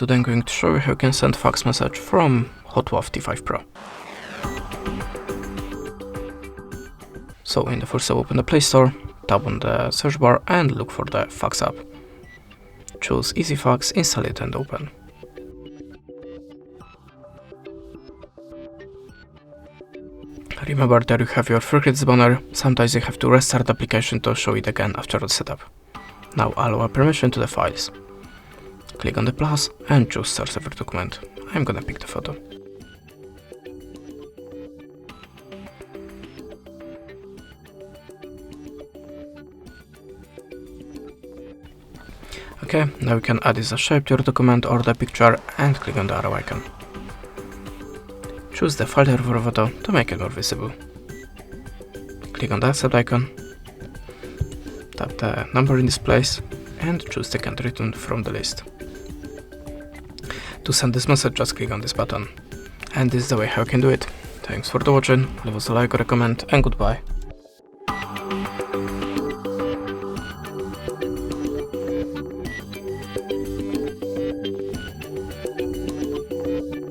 Today I'm going to show you how you can send fax message from HOTWAV T5 Pro. So in the first step, open the Play Store, tap on the search bar and look for the fax app. Choose EasyFax, install it and open. Remember that you have your 3 credits banner. Sometimes you have to restart the application to show it again after the setup. Now allow permission to the files. Click on the plus and choose Start Server document. I'm gonna pick the photo. Okay, now you can add as a shape to your document or the picture and click on the arrow icon. Choose the filter for a photo to make it more visible. Click on the accept icon, tap the number in this place and choose the country return from the list. To send this message, just click on this button. And this is the way how you can do it. Thanks for watching, leave us a like or a comment and goodbye.